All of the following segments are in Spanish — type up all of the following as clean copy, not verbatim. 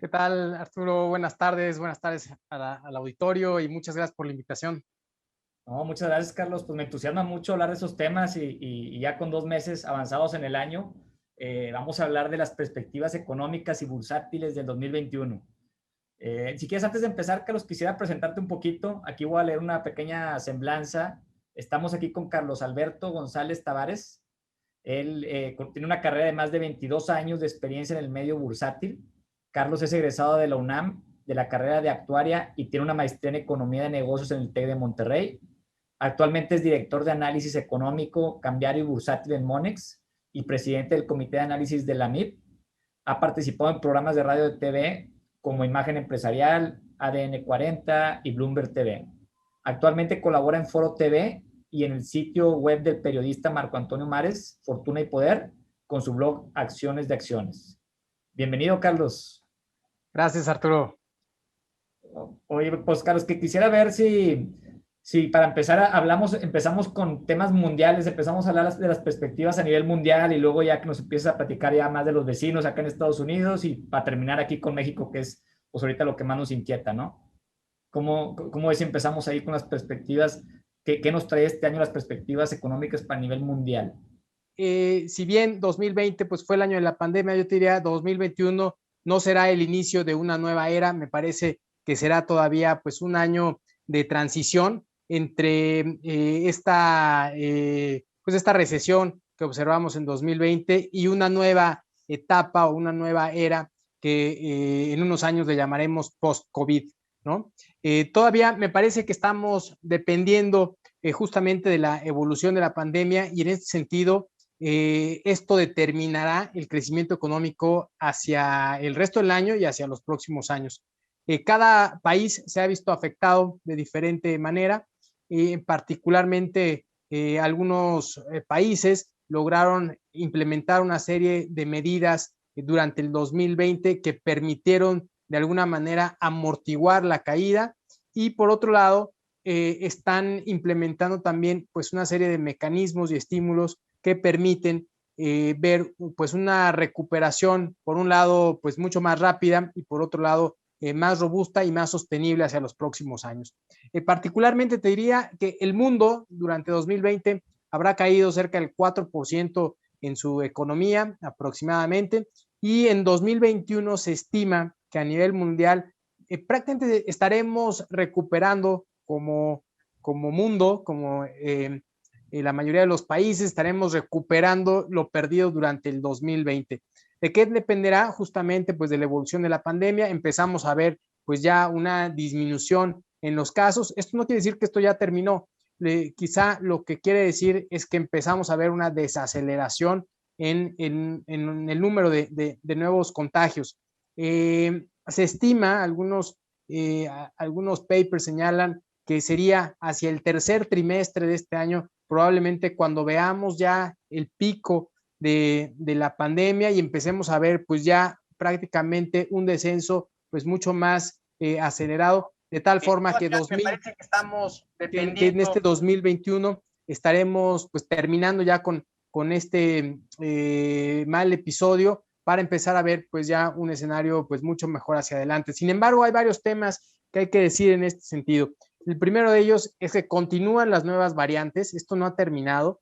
¿Qué tal, Arturo? Buenas tardes al auditorio y muchas gracias por la invitación. No, muchas gracias, Carlos. Pues me entusiasma mucho hablar de esos temas y ya con 2 meses avanzados en el año, vamos a hablar de las perspectivas económicas y bursátiles del 2021. Si quieres, antes de empezar, Carlos, quisiera presentarte un poquito. Aquí voy a leer una pequeña semblanza. Estamos aquí con Carlos Alberto González Tavares. Él tiene una carrera de más de 22 años de experiencia en el medio bursátil. Carlos es egresado de la UNAM, de la carrera de actuaria, y tiene una maestría en economía de negocios en el TEC de Monterrey. Actualmente es director de análisis económico, cambiario y bursátil en Monex y presidente del comité de análisis de la MIP. Ha participado en programas de radio y TV como Imagen Empresarial, ADN 40 y Bloomberg TV. Actualmente colabora en Foro TV y en el sitio web del periodista Marco Antonio Mares, Fortuna y Poder, con su blog Acciones de Acciones. Bienvenido, Carlos. Gracias, Arturo. Oye, pues Carlos, que quisiera ver si para empezar empezamos con temas mundiales, empezamos a hablar de las perspectivas a nivel mundial y luego ya que nos empieces a platicar ya más de los vecinos acá en Estados Unidos y para terminar aquí con México, que es pues ahorita lo que más nos inquieta, ¿no? ¿Cómo es si empezamos ahí con las perspectivas? ¿Qué nos trae este año las perspectivas económicas para nivel mundial? Si bien 2020 pues, fue el año de la pandemia, yo te diría 2021 no será el inicio de una nueva era, me parece que será todavía pues, un año de transición entre esta recesión que observamos en 2020 y una nueva etapa o una nueva era que en unos años le llamaremos post-COVID, ¿no? Todavía me parece que estamos dependiendo justamente de la evolución de la pandemia y en este sentido esto determinará el crecimiento económico hacia el resto del año y hacia los próximos años. Cada país se ha visto afectado de diferente manera, particularmente algunos países lograron implementar una serie de medidas durante el 2020 que permitieron de alguna manera amortiguar la caída y por otro lado están implementando también pues una serie de mecanismos y estímulos que permiten ver pues una recuperación por un lado pues mucho más rápida y por otro lado más robusta y más sostenible hacia los próximos años. Particularmente te diría que el mundo durante 2020 habrá caído cerca del 4% en su economía aproximadamente y en 2021 se estima que a nivel mundial prácticamente estaremos recuperando como mundo, como la mayoría de los países estaremos recuperando lo perdido durante el 2020. ¿De qué dependerá? Justamente pues de la evolución de la pandemia. Empezamos a ver pues ya una disminución en los casos. Esto no quiere decir que esto ya terminó. Quizá lo que quiere decir es que empezamos a ver una desaceleración en el número de nuevos contagios. Se estima, algunos papers señalan que sería hacia el tercer trimestre de este año, probablemente cuando veamos ya el pico de la pandemia y empecemos a ver pues ya prácticamente un descenso pues mucho más acelerado, de tal forma que, me parece que estamos dependiendo que en este 2021 estaremos pues terminando ya con este mal episodio para empezar a ver pues ya un escenario pues mucho mejor hacia adelante. Sin embargo, hay varios temas que hay que decir en este sentido. El primero de ellos es que continúan las nuevas variantes, esto no ha terminado.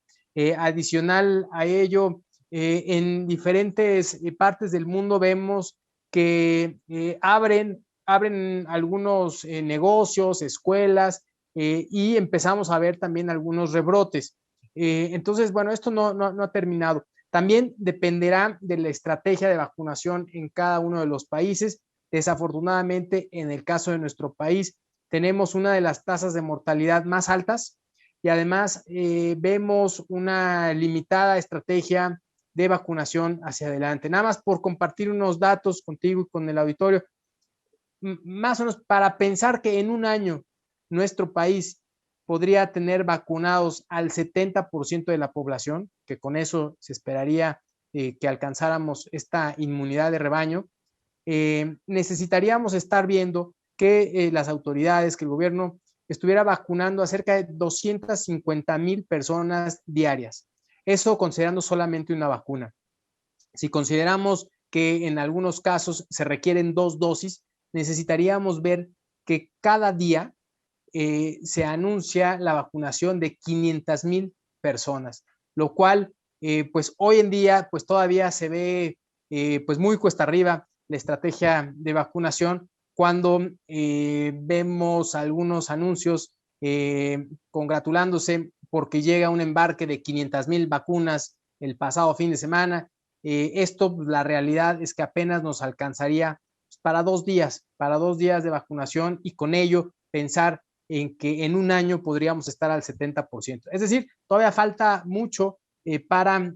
Adicional a ello, en diferentes partes del mundo vemos que abren algunos negocios, escuelas, y empezamos a ver también algunos rebrotes. Entonces, bueno, esto no ha terminado. También dependerá de la estrategia de vacunación en cada uno de los países. Desafortunadamente, en el caso de nuestro país, tenemos una de las tasas de mortalidad más altas y además vemos una limitada estrategia de vacunación hacia adelante. Nada más por compartir unos datos contigo y con el auditorio, más o menos para pensar que en un año nuestro país podría tener vacunados al 70% de la población, que con eso se esperaría que alcanzáramos esta inmunidad de rebaño, necesitaríamos estar viendo que las autoridades, que el gobierno estuviera vacunando a cerca de 250,000 personas diarias. Eso considerando solamente una vacuna. Si consideramos que en algunos casos se requieren 2 dosis, necesitaríamos ver que cada día se anuncia la vacunación de 500,000 personas, lo cual pues hoy en día pues todavía se ve pues muy cuesta arriba la estrategia de vacunación cuando vemos algunos anuncios congratulándose porque llega un embarque de 500,000 vacunas el pasado fin de semana. Esto, la realidad es que apenas nos alcanzaría para 2 días de vacunación y con ello pensar en que en un año podríamos estar al 70%. Es decir, todavía falta mucho para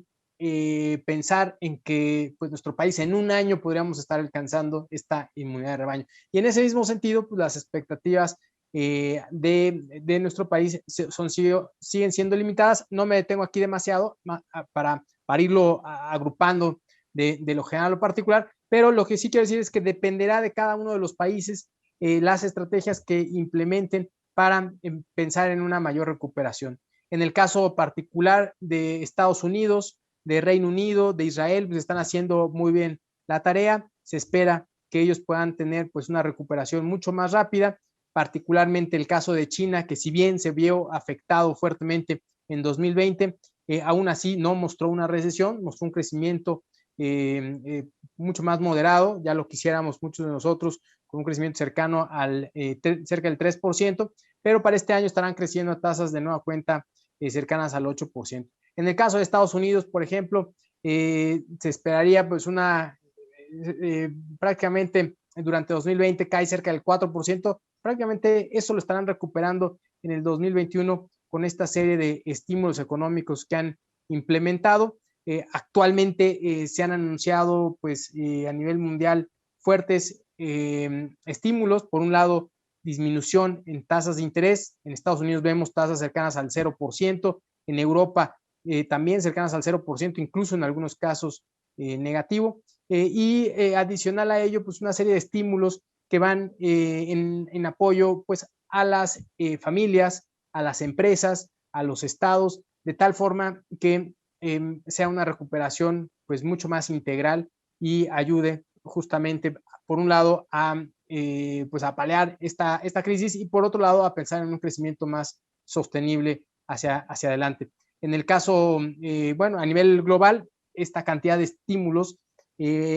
pensar en que pues, nuestro país en un año podríamos estar alcanzando esta inmunidad de rebaño. Y en ese mismo sentido, pues, las expectativas de nuestro país siguen siendo limitadas. No me detengo aquí demasiado para irlo agrupando de lo general a lo particular, pero lo que sí quiero decir es que dependerá de cada uno de los países las estrategias que implementen para pensar en una mayor recuperación. En el caso particular de Estados Unidos, de Reino Unido, de Israel, pues están haciendo muy bien la tarea. Se espera que ellos puedan tener pues una recuperación mucho más rápida, particularmente el caso de China, que si bien se vio afectado fuertemente en 2020, aún así no mostró una recesión, mostró un crecimiento mucho más moderado, ya lo quisiéramos muchos de nosotros, con un crecimiento cercano al cerca del 3%, pero para este año estarán creciendo a tasas de nueva cuenta cercanas al 8%. En el caso de Estados Unidos, por ejemplo, se esperaría pues una prácticamente durante 2020 cae cerca del 4%, prácticamente eso lo estarán recuperando en el 2021 con esta serie de estímulos económicos que han implementado. Actualmente se han anunciado pues a nivel mundial fuertes estímulos. Por un lado, disminución en tasas de interés. En Estados Unidos vemos tasas cercanas al 0%, en Europa también cercanas al 0%, incluso en algunos casos negativo. Y adicional a ello, pues una serie de estímulos que van en apoyo pues, a las familias, a las empresas, a los estados, de tal forma que sea una recuperación pues mucho más integral y ayude justamente, por un lado, pues a paliar esta crisis y por otro lado, a pensar en un crecimiento más sostenible hacia adelante. En el caso, bueno, a nivel global, esta cantidad de estímulos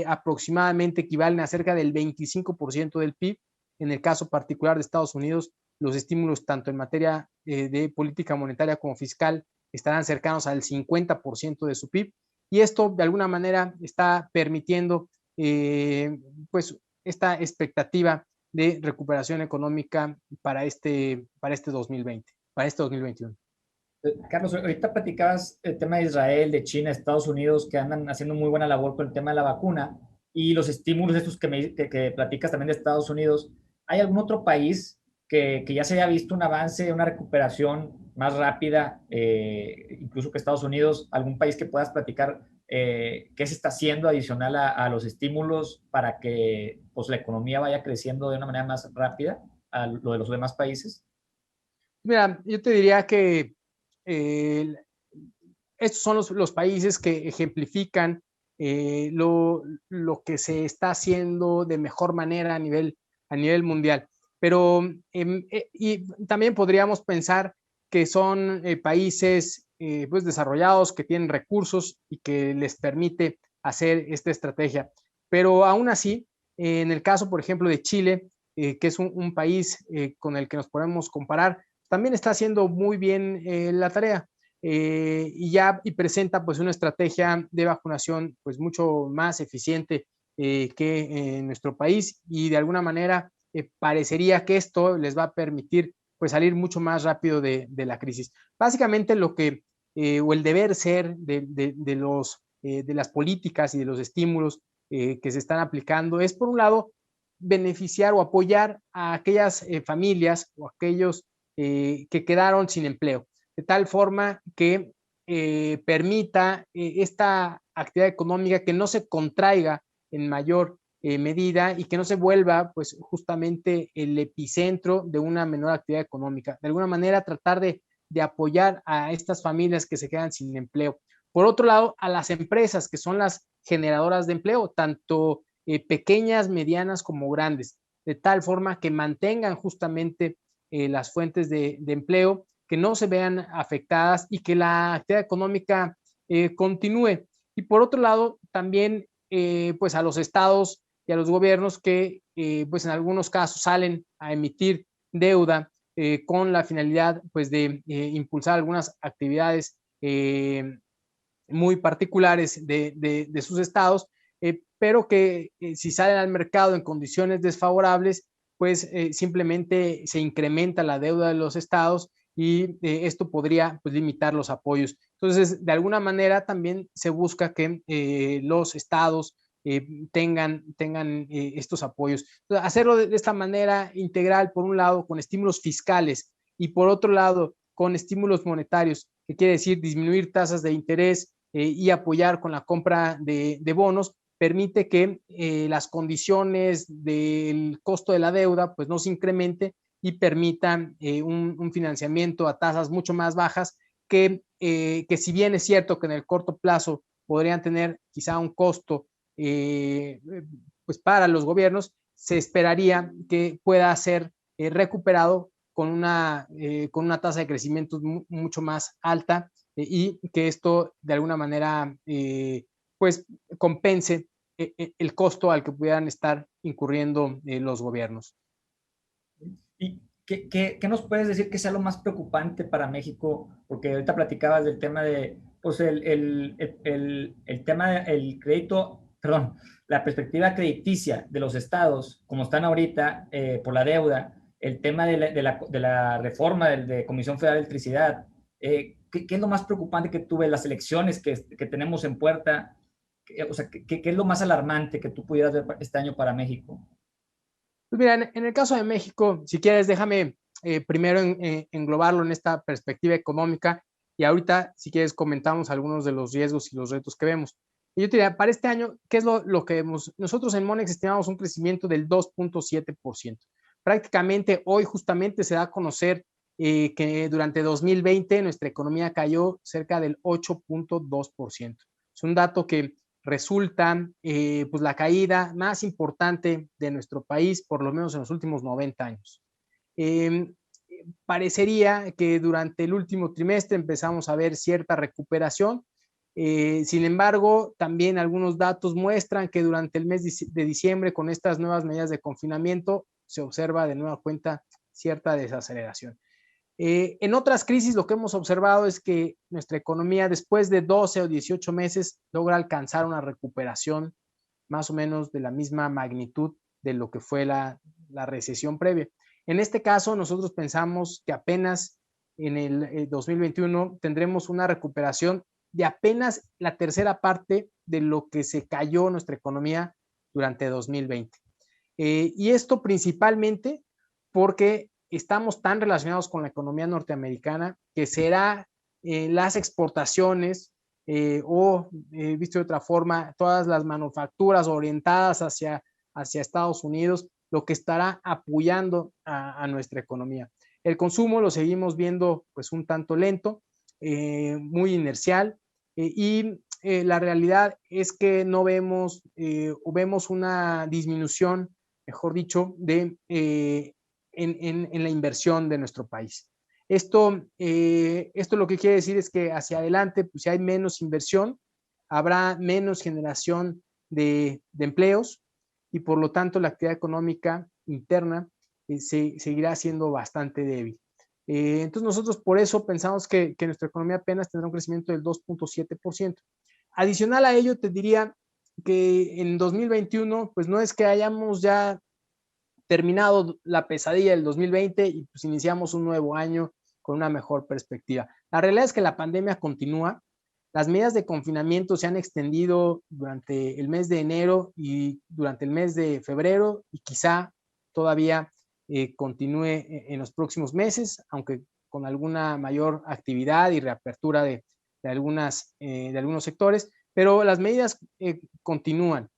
aproximadamente equivalen a cerca del 25% del PIB. En el caso particular de Estados Unidos, los estímulos tanto en materia de política monetaria como fiscal estarán cercanos al 50% de su PIB y esto de alguna manera está permitiendo pues esta expectativa de recuperación económica para este 2020, para este 2021. Carlos, ahorita platicabas el tema de Israel, de China, Estados Unidos, que andan haciendo muy buena labor con el tema de la vacuna y los estímulos estos que platicas también de Estados Unidos. ¿Hay algún otro país que ya se haya visto un avance, una recuperación más rápida, incluso que Estados Unidos? ¿Algún país que puedas platicar qué se está haciendo adicional a los estímulos para que pues, la economía vaya creciendo de una manera más rápida a lo de los demás países? Mira, yo te diría que estos son los países que ejemplifican lo que se está haciendo de mejor manera a nivel mundial. Pero y también podríamos pensar que son países pues desarrollados, que tienen recursos y que les permite hacer esta estrategia. Pero aún así, en el caso, por ejemplo, de Chile, que es un país con el que nos podemos comparar, también está haciendo muy bien la tarea. Y presenta pues una estrategia de vacunación pues mucho más eficiente que en nuestro país y de alguna manera parecería que esto les va a permitir pues salir mucho más rápido de la crisis. Básicamente lo que o el deber ser de las políticas y de los estímulos que se están aplicando es por un lado beneficiar o apoyar a aquellas familias o aquellos que quedaron sin empleo, de tal forma que permita esta actividad económica que no se contraiga en mayor medida y que no se vuelva pues justamente el epicentro de una menor actividad económica. De alguna manera tratar de apoyar a estas familias que se quedan sin empleo. Por otro lado, a las empresas que son las generadoras de empleo, tanto pequeñas, medianas como grandes, de tal forma que mantengan justamente las fuentes de empleo, que no se vean afectadas y que la actividad económica continúe. Y por otro lado, también pues a los estados y a los gobiernos que pues en algunos casos salen a emitir deuda con la finalidad pues de impulsar algunas actividades muy particulares de sus estados, pero que si salen al mercado en condiciones desfavorables, pues simplemente se incrementa la deuda de los estados y esto podría pues, limitar los apoyos. Entonces, de alguna manera también se busca que los estados tengan estos apoyos. Entonces, hacerlo de esta manera integral, por un lado, con estímulos fiscales y por otro lado, con estímulos monetarios, que quiere decir disminuir tasas de interés y apoyar con la compra de bonos, permite que las condiciones del costo de la deuda pues no se incremente y permitan un financiamiento a tasas mucho más bajas que si bien es cierto que en el corto plazo podrían tener quizá un costo pues para los gobiernos, se esperaría que pueda ser recuperado con una tasa de crecimiento mucho más alta y que esto de alguna manera pues compense el costo al que pudieran estar incurriendo los gobiernos. ¿Y qué nos puedes decir que sea lo más preocupante para México? Porque ahorita platicabas del tema de, pues el tema del crédito, perdón, la perspectiva crediticia de los estados, como están ahorita por la deuda, el tema de la reforma de Comisión Federal de Electricidad. ¿Qué es lo más preocupante que tú ves, las elecciones que tenemos en puerta? O sea, ¿qué es lo más alarmante que tú pudieras ver este año para México? Pues mira, en el caso de México, si quieres, déjame primero englobarlo en esta perspectiva económica y ahorita, si quieres, comentamos algunos de los riesgos y los retos que vemos. Y yo te diría, para este año, ¿qué es lo que vemos? Nosotros en Monex estimamos un crecimiento del 2.7%. Prácticamente hoy justamente se da a conocer que durante 2020 nuestra economía cayó cerca del 8.2%. Es un dato que resulta pues la caída más importante de nuestro país, por lo menos en los últimos 90 años. Parecería que durante el último trimestre empezamos a ver cierta recuperación. Sin embargo, también algunos datos muestran que durante el mes de diciembre, con estas nuevas medidas de confinamiento, se observa de nueva cuenta cierta desaceleración. En otras crisis lo que hemos observado es que nuestra economía después de 12 o 18 meses logra alcanzar una recuperación más o menos de la misma magnitud de lo que fue la recesión previa. En este caso, nosotros pensamos que apenas en el 2021 tendremos una recuperación de apenas la tercera parte de lo que se cayó nuestra economía durante 2020. Y esto principalmente porque estamos tan relacionados con la economía norteamericana que será las exportaciones o, visto de otra forma, todas las manufacturas orientadas hacia Estados Unidos, lo que estará apoyando a nuestra economía. El consumo lo seguimos viendo pues un tanto lento, muy inercial y la realidad es que no vemos o vemos una disminución, mejor dicho, en la inversión de nuestro país. Esto lo que quiere decir es que hacia adelante, pues si hay menos inversión, habrá menos generación de empleos y por lo tanto la actividad económica interna seguirá siendo bastante débil. Entonces nosotros por eso pensamos que nuestra economía apenas tendrá un crecimiento del 2.7%. Adicional a ello, te diría que en 2021, pues no es que hayamos ya terminado la pesadilla del 2020 y pues iniciamos un nuevo año con una mejor perspectiva. La realidad es que la pandemia continúa. Las medidas de confinamiento se han extendido durante el mes de enero y durante el mes de febrero y quizá todavía continúe en los próximos meses, aunque con alguna mayor actividad y reapertura de algunos sectores, pero las medidas continúan.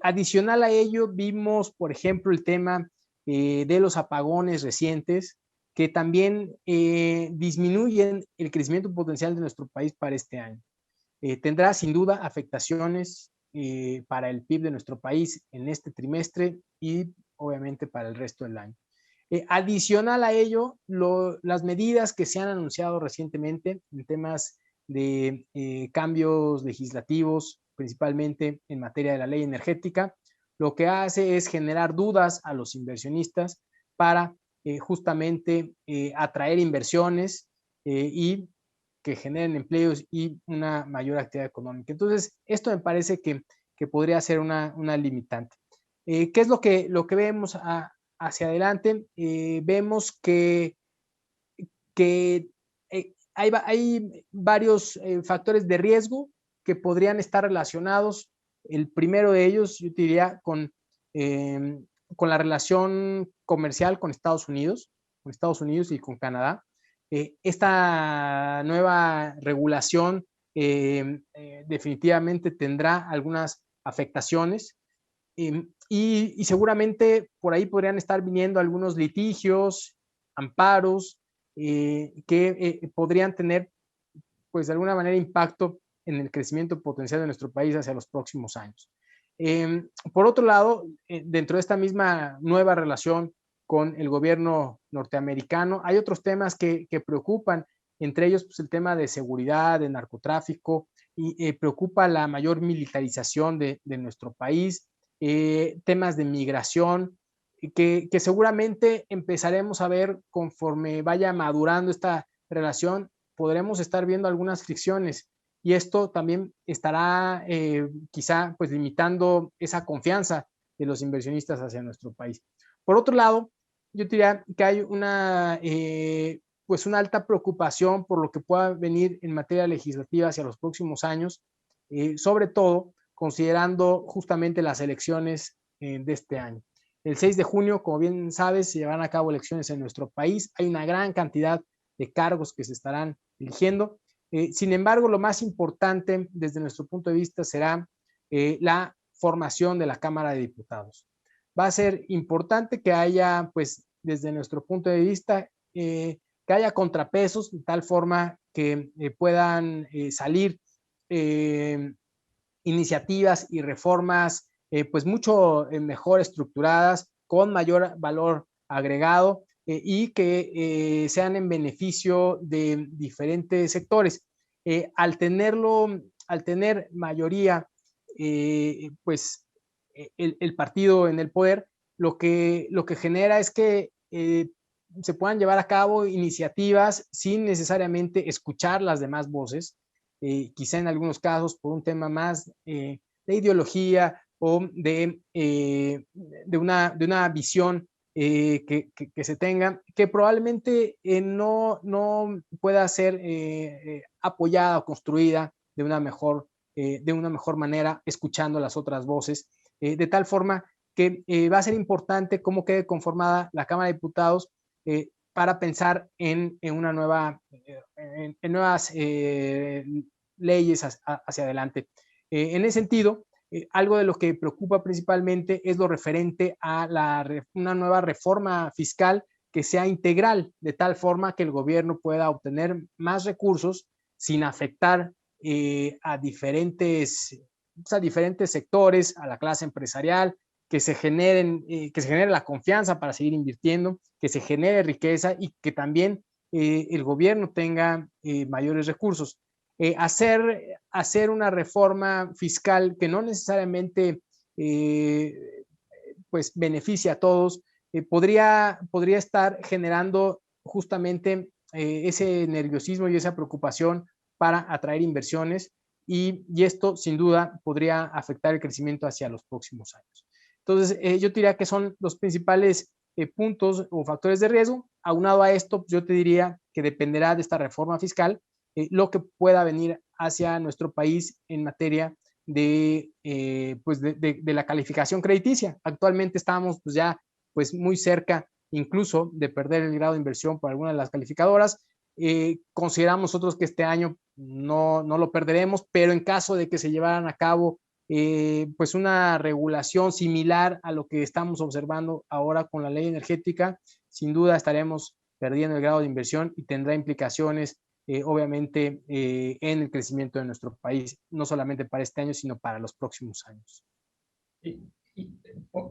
Adicional a ello, vimos, por ejemplo, el tema de los apagones recientes, que también disminuyen el crecimiento potencial de nuestro país para este año. tendrá sin duda afectaciones para el PIB de nuestro país en este trimestre y obviamente para el resto del año. Adicional a ello, las medidas que se han anunciado recientemente en temas de cambios legislativos, principalmente en materia de la ley energética, lo que hace es generar dudas a los inversionistas para justamente atraer inversiones y que generen empleos y una mayor actividad económica. Entonces, esto me parece que podría ser una limitante. ¿Qué es lo que vemos hacia adelante? Vemos que hay varios factores de riesgo que podrían estar relacionados. El primero de ellos, yo diría, con la relación comercial con Estados Unidos y con Canadá. Esta nueva regulación definitivamente tendrá algunas afectaciones y seguramente por ahí podrían estar viniendo algunos litigios, amparos, que podrían tener, pues de alguna manera, impacto en el crecimiento potencial de nuestro país hacia los próximos años. Por otro lado, dentro de esta misma nueva relación con el gobierno norteamericano, hay otros temas que preocupan, entre ellos pues, el tema de seguridad, de narcotráfico, y preocupa la mayor militarización de nuestro país, temas de migración, que seguramente empezaremos a ver conforme vaya madurando esta relación, podremos estar viendo algunas fricciones y esto también estará quizá pues limitando esa confianza de los inversionistas hacia nuestro país. Por otro lado, yo diría que hay pues una alta preocupación por lo que pueda venir en materia legislativa hacia los próximos años, sobre todo considerando justamente las elecciones de este año. El 6 de junio, como bien sabes, se llevarán a cabo elecciones en nuestro país. Hay una gran cantidad de cargos que se estarán eligiendo. Sin embargo, lo más importante desde nuestro punto de vista será la formación de la Cámara de Diputados. Va a ser importante que haya, pues, desde nuestro punto de vista, que haya contrapesos de tal forma que puedan salir iniciativas y reformas pues mucho mejor estructuradas, con mayor valor agregado y que sean en beneficio de diferentes sectores. Al tener mayoría, pues el partido en el poder, lo que genera es que se puedan llevar a cabo iniciativas sin necesariamente escuchar las demás voces, quizá en algunos casos por un tema más de ideología o de una visión que se tenga, que probablemente no pueda ser apoyada o construida de una mejor manera, escuchando las otras voces, de tal forma que va a ser importante cómo quede conformada la Cámara de Diputados para pensar en nuevas leyes hacia adelante. En ese sentido, algo de lo que preocupa principalmente es lo referente a una nueva reforma fiscal que sea integral, de tal forma que el gobierno pueda obtener más recursos sin afectar a diferentes sectores, a la clase empresarial, que se genere la confianza para seguir invirtiendo, que se genere riqueza y que también el gobierno tenga mayores recursos. Hacer una reforma fiscal que no necesariamente pues beneficia a todos, podría estar generando justamente ese nerviosismo y esa preocupación para atraer inversiones y esto sin duda podría afectar el crecimiento hacia los próximos años. Entonces, yo diría que son los principales puntos o factores de riesgo. Aunado a esto, yo te diría que dependerá de esta reforma fiscal lo que pueda venir hacia nuestro país en materia pues de la calificación crediticia. Actualmente estamos pues ya pues muy cerca incluso de perder el grado de inversión por algunas de las calificadoras. Consideramos nosotros que este año no lo perderemos, pero en caso de que se llevaran a cabo pues una regulación similar a lo que estamos observando ahora con la ley energética, sin duda estaremos perdiendo el grado de inversión y tendrá implicaciones obviamente, en el crecimiento de nuestro país, no solamente para este año, sino para los próximos años.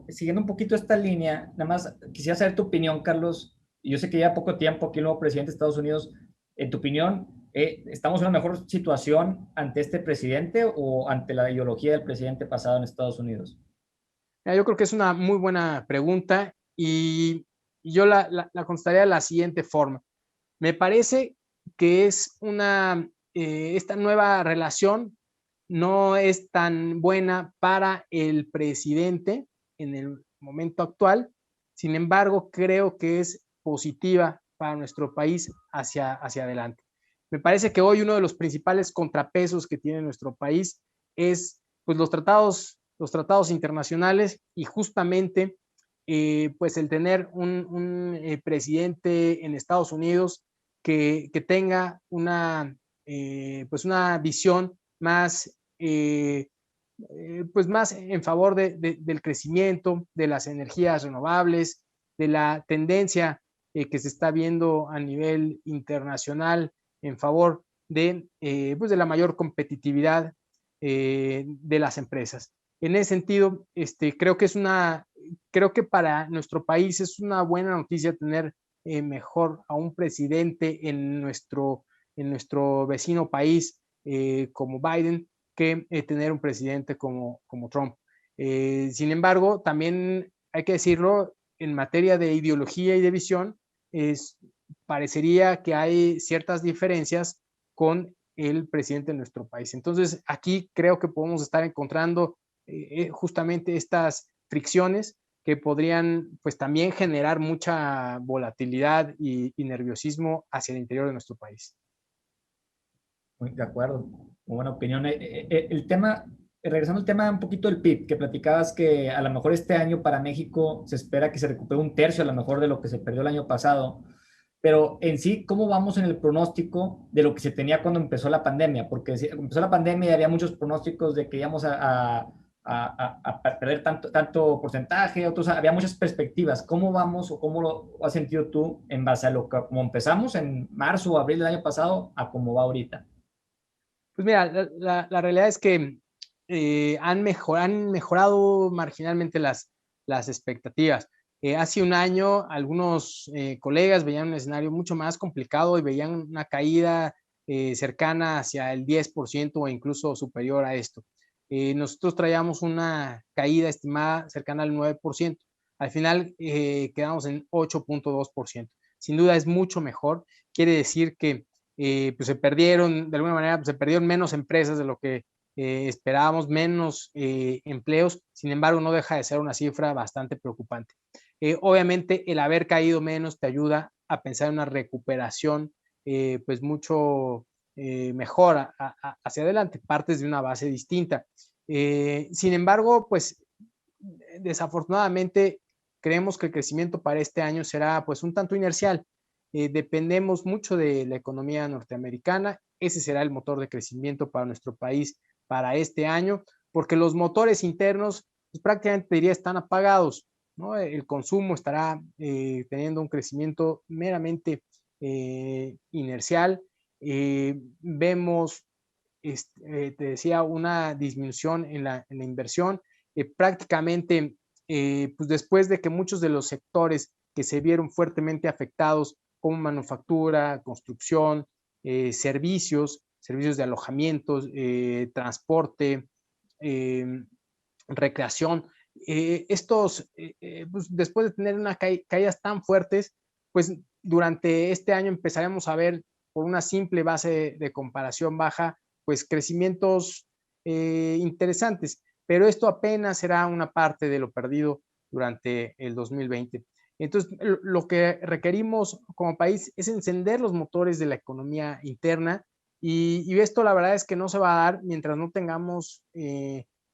Siguiendo un poquito esta línea, nada más quisiera saber tu opinión, Carlos. Yo sé que ya poco tiempo aquí el nuevo presidente de Estados Unidos. En tu opinión, ¿estamos en una mejor situación ante este presidente o ante la ideología del presidente pasado en Estados Unidos? Yo creo que es una muy buena pregunta y yo la contestaría de la siguiente forma. Me parece que es esta nueva relación no es tan buena para el presidente en el momento actual. Sin embargo, creo que es positiva para nuestro país hacia adelante. Me parece que hoy uno de los principales contrapesos que tiene nuestro país es pues los tratados internacionales y justamente pues el tener un presidente en Estados Unidos que tenga pues una visión más, pues más en favor del crecimiento, de las energías renovables, de la tendencia que se está viendo a nivel internacional en favor pues de la mayor competitividad de las empresas. En ese sentido, creo que para nuestro país es una buena noticia tener mejor a un presidente en nuestro vecino país como Biden que tener un presidente como Trump. Sin embargo, también hay que decirlo, en materia de ideología y de visión, parecería que hay ciertas diferencias con el presidente de nuestro país. Entonces, aquí creo que podemos estar encontrando justamente estas fricciones que podrían pues también generar mucha volatilidad y nerviosismo hacia el interior de nuestro país. Muy de acuerdo, muy buena opinión. El tema, regresando al tema un poquito del PIB, que platicabas que a lo mejor este año para México se espera que se recupere un tercio a lo mejor de lo que se perdió el año pasado, pero en sí, ¿cómo vamos en el pronóstico de lo que se tenía cuando empezó la pandemia? Porque si empezó la pandemia había muchos pronósticos de que íbamos a perder tanto porcentaje, otros, había muchas perspectivas. ¿Cómo vamos o cómo lo has sentido tú en base a lo que como empezamos en marzo o abril del año pasado a cómo va ahorita? Pues mira, la realidad es que han mejorado marginalmente las expectativas. Hace un año algunos colegas veían un escenario mucho más complicado y veían una caída cercana hacia el 10% o incluso superior a esto. Nosotros traíamos una caída estimada cercana al 9%. Al final quedamos en 8.2%. Sin duda es mucho mejor. Quiere decir que pues se perdieron, de alguna manera, pues se perdieron menos empresas de lo que esperábamos, menos empleos. Sin embargo, no deja de ser una cifra bastante preocupante. Obviamente, el haber caído menos te ayuda a pensar en una recuperación pues mucho mejor hacia adelante, partes de una base distinta. Sin embargo, pues desafortunadamente creemos que el crecimiento para este año será pues un tanto inercial. Dependemos mucho de la economía norteamericana, ese será el motor de crecimiento para nuestro país para este año, porque los motores internos pues, prácticamente diría están apagados, ¿no? El consumo estará teniendo un crecimiento meramente inercial. Vemos, te decía, una disminución en la inversión. Prácticamente, pues después de que muchos de los sectores que se vieron fuertemente afectados, como manufactura, construcción, servicios de alojamientos, transporte, recreación, pues después de tener unas caídas tan fuertes, pues durante este año empezaremos a ver por una simple base de comparación baja, pues crecimientos interesantes, pero esto apenas será una parte de lo perdido durante el 2020. Entonces, lo que requerimos como país es encender los motores de la economía interna y esto la verdad es que no se va a dar mientras no tengamos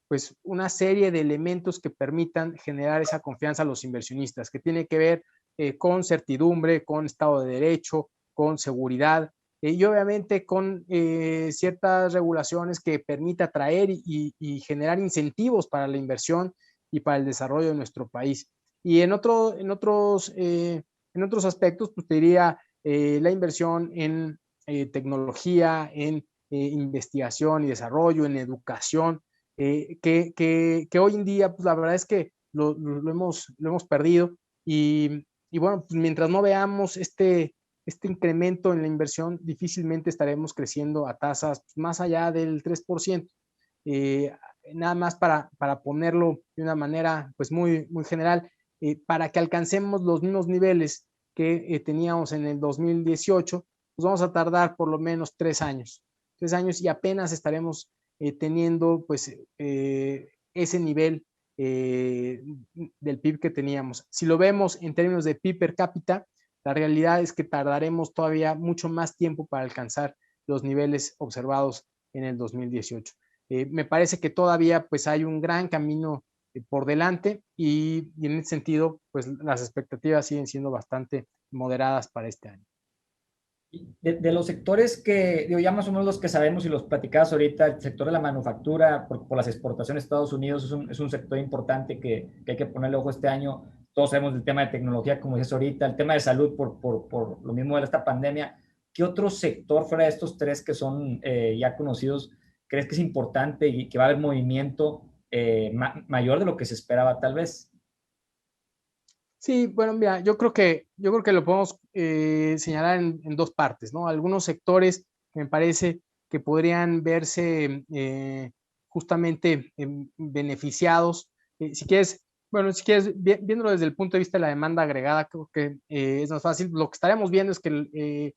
pues una serie de elementos que permitan generar esa confianza a los inversionistas, que tiene que ver con certidumbre, con Estado de Derecho, con seguridad y obviamente con ciertas regulaciones que permita atraer y generar incentivos para la inversión y para el desarrollo de nuestro país. Y en otros aspectos, pues te diría la inversión en tecnología, en investigación y desarrollo, en educación, que hoy en día, pues la verdad es que lo hemos perdido y bueno, pues mientras no veamos este incremento en la inversión, difícilmente estaremos creciendo a tasas más allá del 3%. Eh, Nada más para ponerlo de una manera pues muy general, para que alcancemos los mismos niveles que teníamos en el 2018, pues vamos a tardar por lo menos 3 años. 3 años y apenas estaremos teniendo pues ese nivel del PIB que teníamos. Si lo vemos en términos de PIB per cápita, la realidad es que tardaremos todavía mucho más tiempo para alcanzar los niveles observados en el 2018. Me parece que todavía pues hay un gran camino por delante y en ese sentido pues las expectativas siguen siendo bastante moderadas para este año. De los sectores que, digo, ya más o menos los que sabemos y los platicabas ahorita, el sector de la manufactura por las exportaciones a Estados Unidos es un sector importante que hay que ponerle ojo este año. Todos sabemos del tema de tecnología, como dices ahorita, el tema de salud por lo mismo de esta pandemia. ¿Qué otro sector fuera de estos tres que son ya conocidos crees que es importante y que va a haber movimiento mayor de lo que se esperaba tal vez? Sí, bueno, mira, yo creo que lo podemos señalar en dos partes, ¿no? Algunos sectores que me parece que podrían verse justamente beneficiados. Si quieres, bueno, si quieres, viéndolo desde el punto de vista de la demanda agregada, creo que es más fácil. Lo que estaremos viendo es que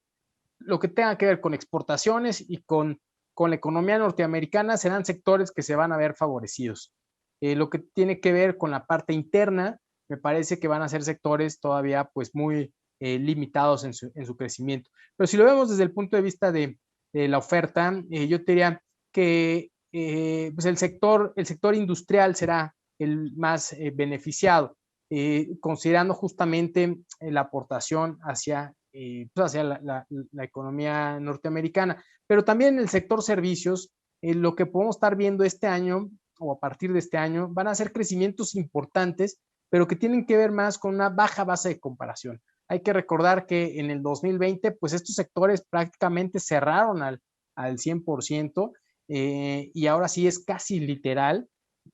lo que tenga que ver con exportaciones y con la economía norteamericana serán sectores que se van a ver favorecidos. Lo que tiene que ver con la parte interna, me parece que van a ser sectores todavía pues muy limitados en su crecimiento. Pero si lo vemos desde el punto de vista de la oferta, yo te diría que pues el sector industrial será el más beneficiado, considerando justamente la aportación pues hacia la economía norteamericana. Pero también el sector servicios, lo que podemos estar viendo este año o a partir de este año, van a ser crecimientos importantes, pero que tienen que ver más con una baja base de comparación. Hay que recordar que en el 2020, pues estos sectores prácticamente cerraron al 100%, y ahora sí es casi literal.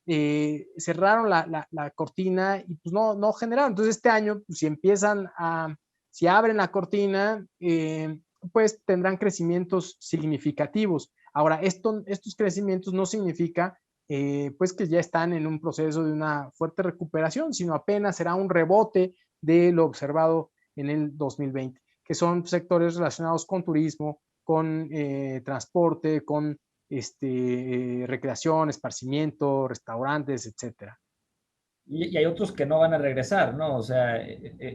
Cerraron la cortina y pues no generaron. Entonces este año, pues, si abren la cortina, pues tendrán crecimientos significativos. Ahora, estos crecimientos no significa pues que ya están en un proceso de una fuerte recuperación, sino apenas será un rebote de lo observado en el 2020, que son sectores relacionados con turismo, con transporte, con recreación, esparcimiento, restaurantes, etcétera. Y hay otros que no van a regresar, ¿no? O sea,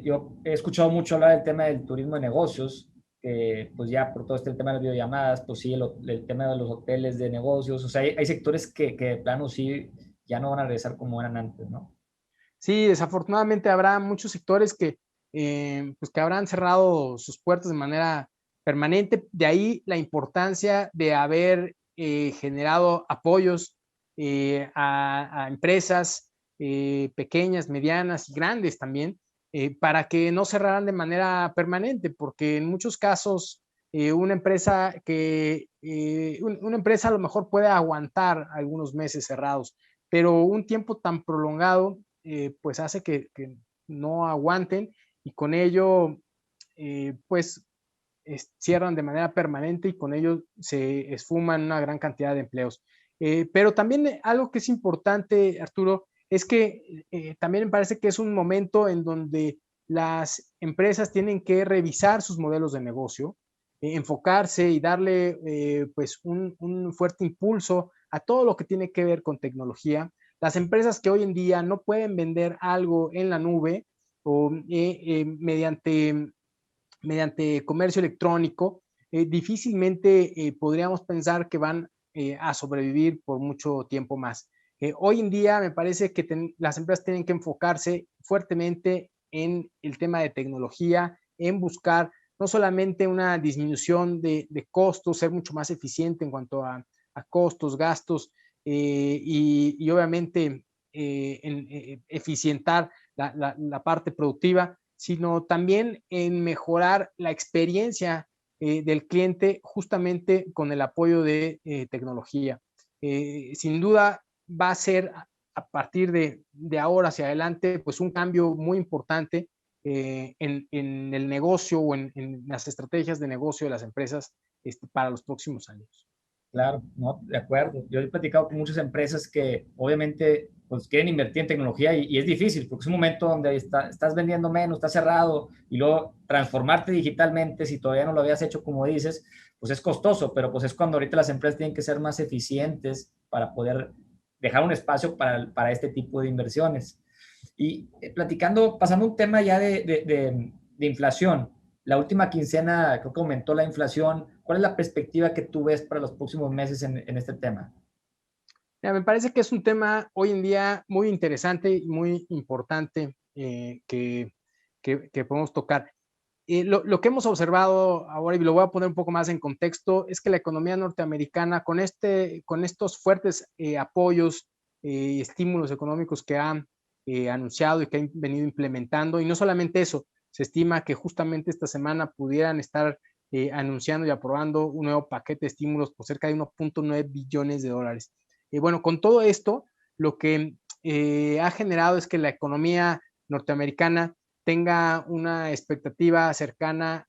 yo he escuchado mucho hablar del tema del turismo de negocios, que pues ya por todo este tema de las videollamadas, pues sí, el tema de los hoteles de negocios, o sea, hay sectores que de plano sí ya no van a regresar como eran antes, ¿no? Sí, desafortunadamente habrá muchos sectores pues que habrán cerrado sus puertas de manera permanente. De ahí la importancia de haber generado apoyos a empresas pequeñas, medianas y grandes también, para que no cerraran de manera permanente, porque en muchos casos una empresa una empresa a lo mejor puede aguantar algunos meses cerrados, pero un tiempo tan prolongado pues hace que no aguanten y con ello pues cierran de manera permanente y con ello se esfuman una gran cantidad de empleos. Pero también algo que es importante, Arturo, es que también me parece que es un momento en donde las empresas tienen que revisar sus modelos de negocio, enfocarse y darle pues un fuerte impulso a todo lo que tiene que ver con tecnología. Las empresas que hoy en día no pueden vender algo en la nube o mediante comercio electrónico, difícilmente podríamos pensar que van a sobrevivir por mucho tiempo más. Hoy en día me parece que las empresas tienen que enfocarse fuertemente en el tema de tecnología, en buscar no solamente una disminución de costos, ser mucho más eficiente en cuanto a costos, gastos, y obviamente eficientar la parte productiva, sino también en mejorar la experiencia del cliente justamente con el apoyo de tecnología. Sin duda va a ser a partir de ahora hacia adelante pues un cambio muy importante en el negocio o en las estrategias de negocio de las empresas para los próximos años. Claro, no, de acuerdo. Yo he platicado con muchas empresas que obviamente pues quieren invertir en tecnología y es difícil porque es un momento donde estás vendiendo menos, estás cerrado y luego transformarte digitalmente si todavía no lo habías hecho como dices, pues es costoso, pero pues es cuando ahorita las empresas tienen que ser más eficientes para poder dejar un espacio para este tipo de inversiones. Y platicando, pasando un tema ya de inflación, la última quincena creo que aumentó la inflación. ¿Cuál es la perspectiva que tú ves para los próximos meses en este tema? Me parece que es un tema hoy en día muy interesante y muy importante que podemos tocar. Lo que hemos observado ahora, y lo voy a poner un poco más en contexto, es que la economía norteamericana, con estos fuertes apoyos y estímulos económicos que han anunciado y que han venido implementando, y no solamente eso, se estima que justamente esta semana pudieran estar anunciando y aprobando un nuevo paquete de estímulos por cerca de 1.9 billones de dólares. Bueno, con todo esto, lo que ha generado es que la economía norteamericana tenga una expectativa cercana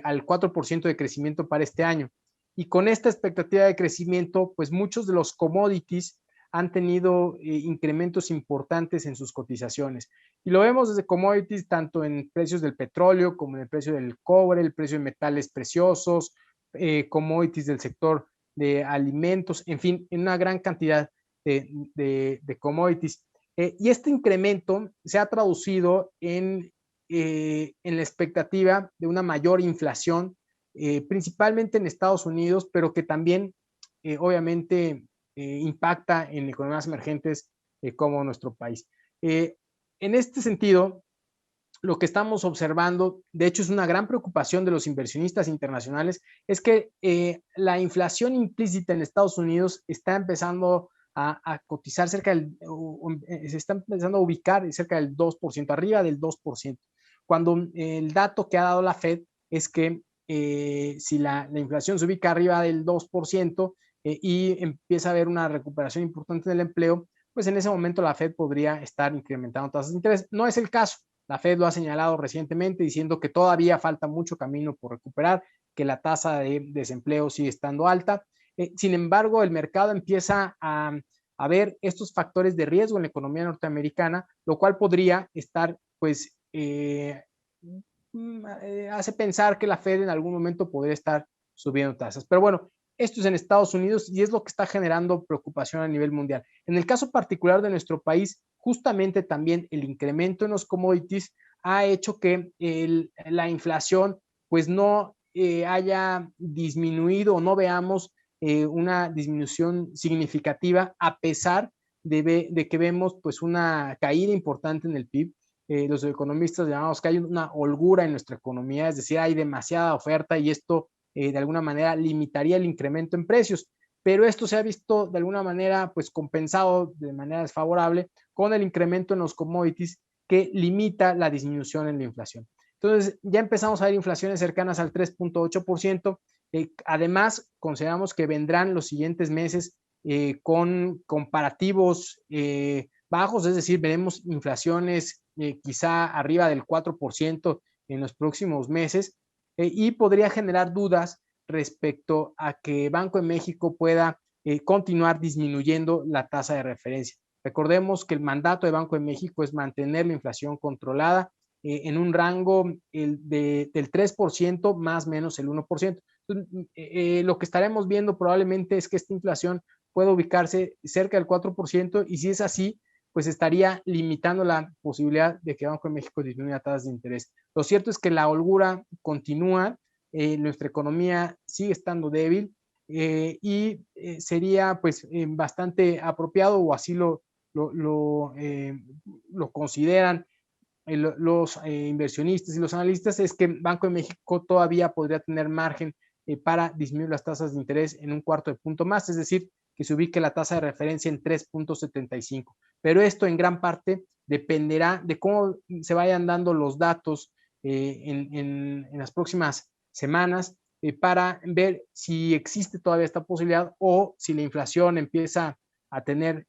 al 4% de crecimiento para este año. Y con esta expectativa de crecimiento, pues muchos de los commodities han tenido incrementos importantes en sus cotizaciones. Y lo vemos desde commodities tanto en precios del petróleo como en el precio del cobre, el precio de metales preciosos, commodities del sector de alimentos, en fin, en una gran cantidad de commodities. Y este incremento se ha traducido en la expectativa de una mayor inflación, principalmente en Estados Unidos, pero que también obviamente impacta en economías emergentes como nuestro país. En este sentido, lo que estamos observando, de hecho es una gran preocupación de los inversionistas internacionales, es que la inflación implícita en Estados Unidos está empezando a cotizar cerca del, se está empezando a ubicar cerca del 2%, arriba del 2%, cuando el dato que ha dado la Fed es que si la inflación se ubica arriba del 2% y empieza a haber una recuperación importante del empleo, pues en ese momento la Fed podría estar incrementando tasas de interés. No es el caso. La Fed lo ha señalado recientemente diciendo que todavía falta mucho camino por recuperar, que la tasa de desempleo sigue estando alta. Sin embargo, el mercado empieza a ver estos factores de riesgo en la economía norteamericana, lo cual podría estar, pues, hace pensar que la Fed en algún momento podría estar subiendo tasas. Pero bueno, esto es en Estados Unidos y es lo que está generando preocupación a nivel mundial. En el caso particular de nuestro país, justamente también el incremento en los commodities ha hecho que la inflación pues no haya disminuido o no veamos una disminución significativa a pesar de que vemos pues una caída importante en el PIB. Los economistas llamamos que hay una holgura en nuestra economía, es decir, hay demasiada oferta y esto de alguna manera limitaría el incremento en precios, pero esto se ha visto de alguna manera pues compensado de manera desfavorable con el incremento en los commodities que limita la disminución en la inflación. Entonces ya empezamos a ver inflaciones cercanas al 3.8%. Además, consideramos que vendrán los siguientes meses con comparativos bajos, es decir, veremos inflaciones quizá arriba del 4% en los próximos meses y podría generar dudas respecto a que Banco de México pueda continuar disminuyendo la tasa de referencia. Recordemos que el mandato de Banco de México es mantener la inflación controlada en un rango del 3% más menos el 1%. Entonces, lo que estaremos viendo probablemente es que esta inflación pueda ubicarse cerca del 4% y si es así, pues estaría limitando la posibilidad de que Banco de México disminuya tasas de interés. Lo cierto es que la holgura continúa, nuestra economía sigue estando débil y sería pues bastante apropiado o así lo consideran los inversionistas y los analistas, es que Banco de México todavía podría tener margen para disminuir las tasas de interés en un cuarto de punto más, es decir, que se ubique la tasa de referencia en 3.75. Pero esto en gran parte dependerá de cómo se vayan dando los datos en las próximas semanas para ver si existe todavía esta posibilidad o si la inflación empieza a tener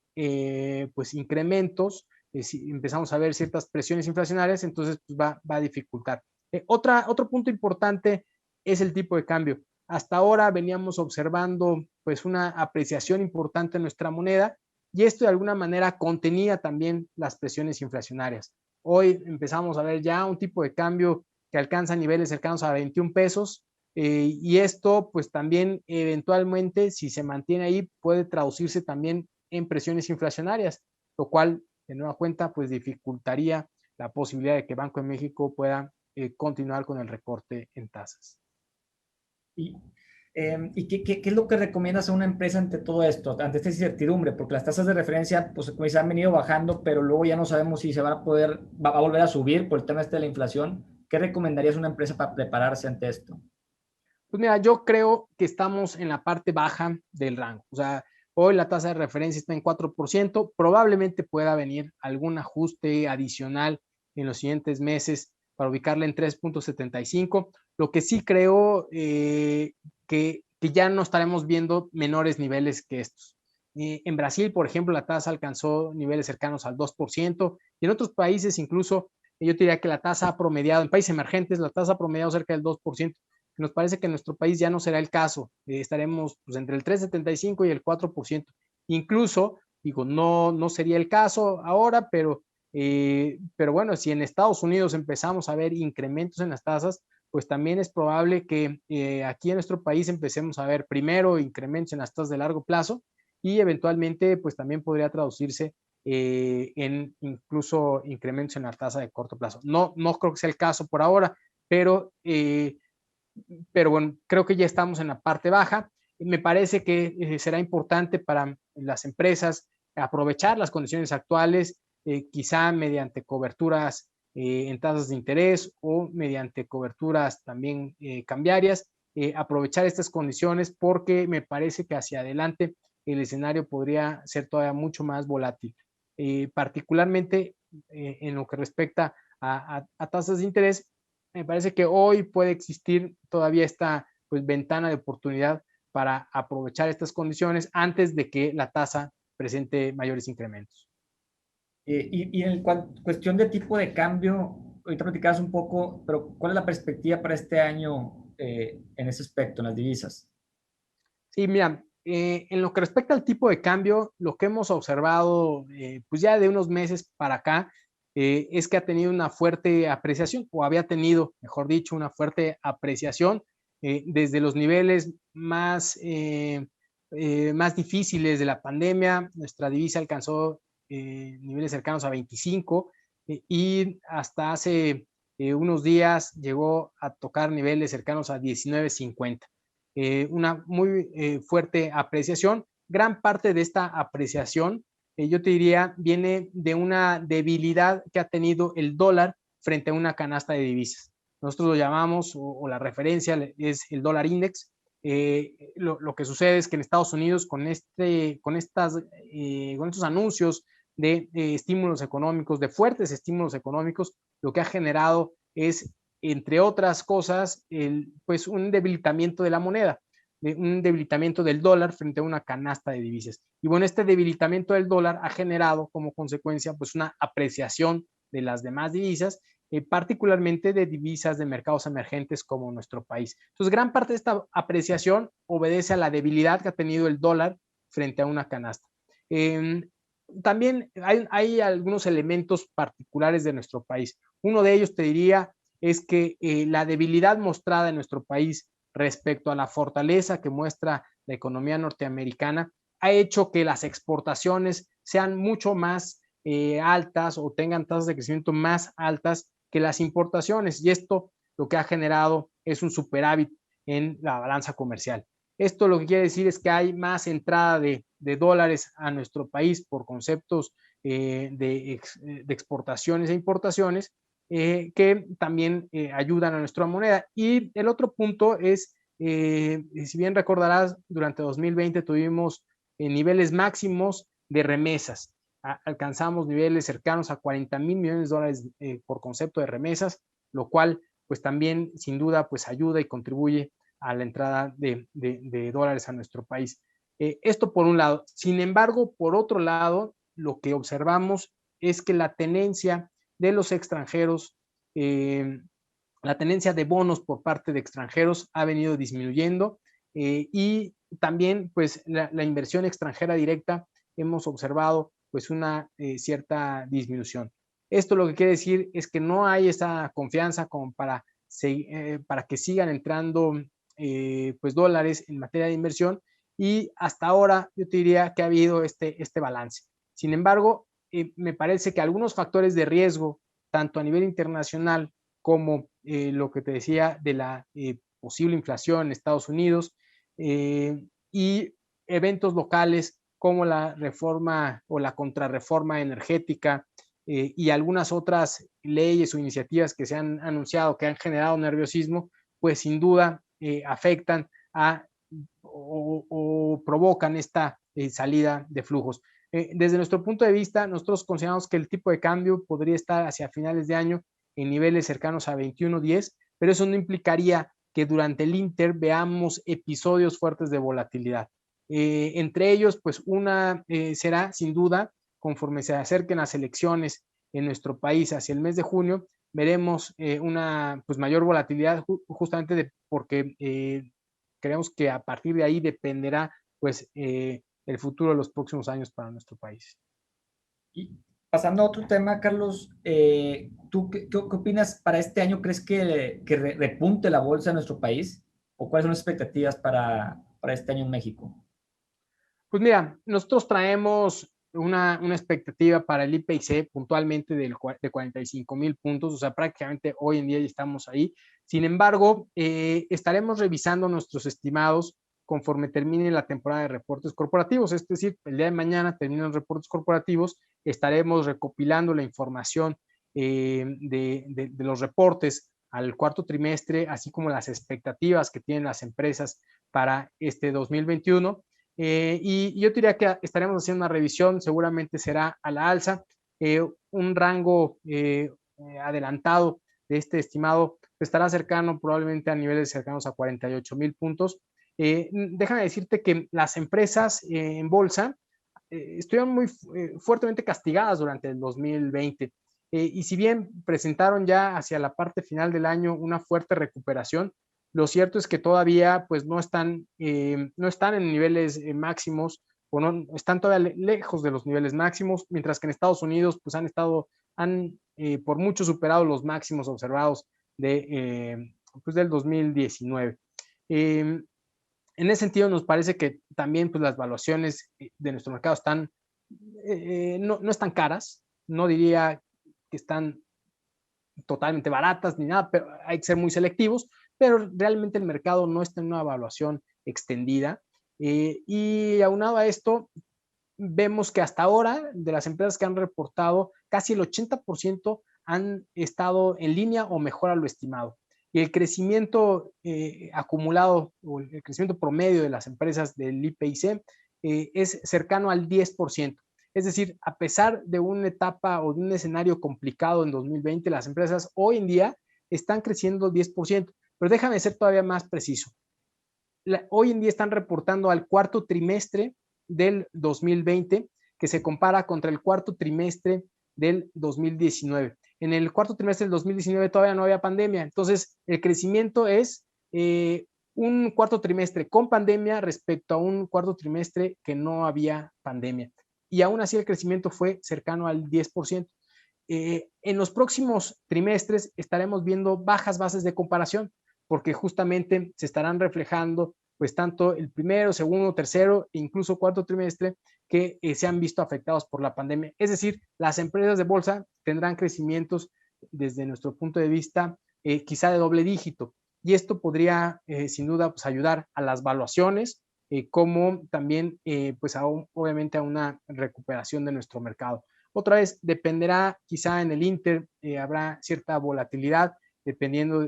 pues incrementos, si empezamos a ver ciertas presiones inflacionarias, entonces pues va a dificultar. Otro punto importante es el tipo de cambio. Hasta ahora veníamos observando pues una apreciación importante en nuestra moneda y esto de alguna manera contenía también las presiones inflacionarias. Hoy empezamos a ver ya un tipo de cambio que alcanza niveles cercanos a 21 pesos y esto pues también eventualmente si se mantiene ahí puede traducirse también en presiones inflacionarias, lo cual de nueva cuenta pues dificultaría la posibilidad de que Banco de México pueda continuar con el recorte en tasas. ¿Y qué es lo que recomiendas a una empresa ante todo esto, ante esta incertidumbre? Porque las tasas de referencia, pues como se han venido bajando, pero luego ya no sabemos si se van a poder, va a volver a subir por el tema este de la inflación. ¿Qué recomendarías a una empresa para prepararse ante esto? Pues mira, yo creo que estamos en la parte baja del rango. O sea, hoy la tasa de referencia está en 4%, probablemente pueda venir algún ajuste adicional en los siguientes meses para ubicarla en 3.75. Lo que sí creo que ya no estaremos viendo menores niveles que estos. En Brasil, por ejemplo, la tasa alcanzó niveles cercanos al 2% y en otros países incluso yo diría que la tasa ha promediado, en países emergentes, la tasa ha promediado cerca del 2%. Nos parece que en nuestro país ya no será el caso, estaremos pues, entre el 3.75 y el 4%. Incluso, digo, no sería el caso ahora, pero bueno, si en Estados Unidos empezamos a ver incrementos en las tasas, pues también es probable que aquí en nuestro país empecemos a ver primero incrementos en las tasas de largo plazo y eventualmente pues también podría traducirse en incluso incrementos en la tasa de corto plazo. No creo que sea el caso por ahora, pero bueno, creo que ya estamos en la parte baja. Me parece que será importante para las empresas aprovechar las condiciones actuales, quizá mediante coberturas en tasas de interés o mediante coberturas también cambiarias, aprovechar estas condiciones porque me parece que hacia adelante el escenario podría ser todavía mucho más volátil, particularmente en lo que respecta a tasas de interés. Me parece que hoy puede existir todavía esta pues, ventana de oportunidad para aprovechar estas condiciones antes de que la tasa presente mayores incrementos. Y en cuestión de tipo de cambio, ahorita platicabas un poco, pero ¿cuál es la perspectiva para este año en ese aspecto, en las divisas? Sí, mira, en lo que respecta al tipo de cambio, lo que hemos observado pues ya de unos meses para acá es que ha tenido una fuerte apreciación, o había tenido, mejor dicho, una fuerte apreciación desde los niveles más difíciles de la pandemia. Nuestra divisa alcanzó niveles cercanos a 25 y hasta hace unos días llegó a tocar niveles cercanos a 19.50. Una muy fuerte apreciación. Gran parte de esta apreciación, yo te diría, viene de una debilidad que ha tenido el dólar frente a una canasta de divisas. Nosotros lo llamamos, o la referencia es el dólar index. Lo que sucede es que en Estados Unidos, con estos anuncios de estímulos económicos, de fuertes estímulos económicos, lo que ha generado es entre otras cosas, pues un debilitamiento de la moneda, un debilitamiento del dólar frente a una canasta de divisas. Y bueno, este debilitamiento del dólar ha generado como consecuencia pues una apreciación de las demás divisas, particularmente de divisas de mercados emergentes como nuestro país. Entonces, gran parte de esta apreciación obedece a la debilidad que ha tenido el dólar frente a una canasta. También hay algunos elementos particulares de nuestro país. Uno de ellos, te diría, es que la debilidad mostrada en nuestro país respecto a la fortaleza que muestra la economía norteamericana ha hecho que las exportaciones sean mucho más altas o tengan tasas de crecimiento más altas que las importaciones, y esto lo que ha generado es un superávit en la balanza comercial. Esto lo que quiere decir es que hay más entrada de dólares a nuestro país por conceptos de exportaciones e importaciones, que también ayudan a nuestra moneda. Y el otro punto es, si bien recordarás, durante 2020 tuvimos niveles máximos de remesas. Alcanzamos niveles cercanos a 40,000 millones de dólares por concepto de remesas, lo cual pues también sin duda pues ayuda y contribuye a la entrada de dólares a nuestro país. Esto por un lado. Sin embargo, por otro lado, lo que observamos es que la tenencia de los extranjeros, la tenencia de bonos por parte de extranjeros ha venido disminuyendo, y también pues la inversión extranjera directa hemos observado pues una cierta disminución. Esto lo que quiere decir es que no hay esa confianza como para que sigan entrando pues dólares en materia de inversión, y hasta ahora yo te diría que ha habido este balance. Sin embargo, me parece que algunos factores de riesgo, tanto a nivel internacional como lo que te decía de la posible inflación en Estados Unidos, y eventos locales como la reforma o la contrarreforma energética, y algunas otras leyes o iniciativas que se han anunciado que han generado nerviosismo, pues sin duda afectan o provocan esta salida de flujos. Desde nuestro punto de vista, nosotros consideramos que el tipo de cambio podría estar hacia finales de año en niveles cercanos a 21.10, pero eso no implicaría que durante el Inter veamos episodios fuertes de volatilidad. Entre ellos, pues una será sin duda, conforme se acerquen las elecciones en nuestro país hacia el mes de junio, veremos una pues mayor volatilidad justamente porque creemos que a partir de ahí dependerá pues el futuro de los próximos años para nuestro país. Y pasando a otro tema, Carlos, ¿tú qué opinas para este año? ¿Crees que repunte la bolsa en nuestro país? ¿O cuáles son las expectativas para este año en México? Pues mira, nosotros traemos una expectativa para el IPC puntualmente de 45,000 puntos, o sea, prácticamente hoy en día ya estamos ahí. Sin embargo, estaremos revisando nuestros estimados conforme termine la temporada de reportes corporativos, es decir, el día de mañana terminan los reportes corporativos, estaremos recopilando la información de los reportes al cuarto trimestre, así como las expectativas que tienen las empresas para este 2021. Y yo diría que estaremos haciendo una revisión, seguramente será a la alza, un rango adelantado de este estimado estará cercano probablemente a niveles cercanos a 48,000 puntos. Déjame decirte que las empresas en bolsa estuvieron muy fuertemente castigadas durante el 2020, y si bien presentaron ya hacia la parte final del año una fuerte recuperación, lo cierto es que todavía pues no están en niveles máximos, o no están todavía lejos de los niveles máximos, mientras que en Estados Unidos pues han por mucho superado los máximos observados pues del 2019. En ese sentido nos parece que también pues las valuaciones de nuestro mercado no están caras, no diría que están totalmente baratas ni nada, pero hay que ser muy selectivos, pero realmente el mercado no está en una evaluación extendida, y aunado a esto, vemos que hasta ahora de las empresas que han reportado, casi el 80% han estado en línea o mejor a lo estimado. Y el crecimiento acumulado o el crecimiento promedio de las empresas del IPIC es cercano al 10%. Es decir, a pesar de una etapa o de un escenario complicado en 2020, las empresas hoy en día están creciendo 10%. Pero déjame ser todavía más preciso. Hoy en día están reportando al cuarto trimestre del 2020, que se compara contra el cuarto trimestre del 2019. En el cuarto trimestre del 2019 todavía no había pandemia, entonces el crecimiento es un cuarto trimestre con pandemia respecto a un cuarto trimestre que no había pandemia. Y aún así el crecimiento fue cercano al 10%. En los próximos trimestres estaremos viendo bajas bases de comparación, porque justamente se estarán reflejando pues tanto el primero, segundo, tercero e incluso cuarto trimestre que se han visto afectados por la pandemia. Es decir, las empresas de bolsa tendrán crecimientos desde nuestro punto de vista quizá de doble dígito, y esto podría sin duda pues, ayudar a las valuaciones, como también pues obviamente a una recuperación de nuestro mercado. Otra vez dependerá quizá en el Inter, habrá cierta volatilidad dependiendo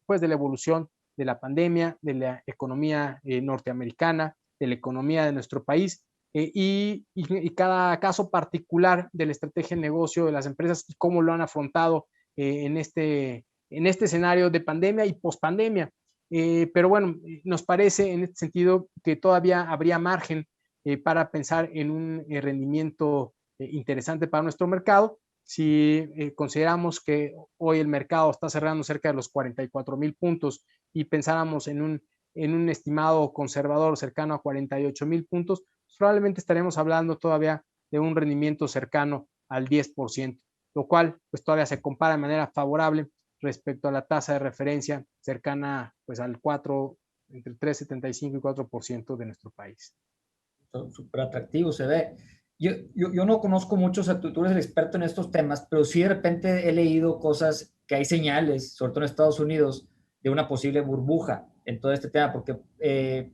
pues de la evolución de la pandemia, de la economía norteamericana, de la economía de nuestro país, y cada caso particular de la estrategia de negocio de las empresas y cómo lo han afrontado en este escenario de pandemia y pospandemia. pero bueno, nos parece en este sentido que todavía habría margen para pensar en un rendimiento interesante para nuestro mercado. Si consideramos que hoy el mercado está cerrando cerca de los 44,000 puntos y pensáramos en un estimado conservador cercano a 48,000 puntos, probablemente estaremos hablando todavía de un rendimiento cercano al 10%, lo cual pues todavía se compara de manera favorable respecto a la tasa de referencia cercana pues al 4, entre 3,75 y 4% de nuestro país. Súper atractivo se ve. Yo no conozco mucho, o sea, tú eres el experto en estos temas, pero sí de repente he leído cosas que hay señales, sobre todo en Estados Unidos, de una posible burbuja en todo este tema, porque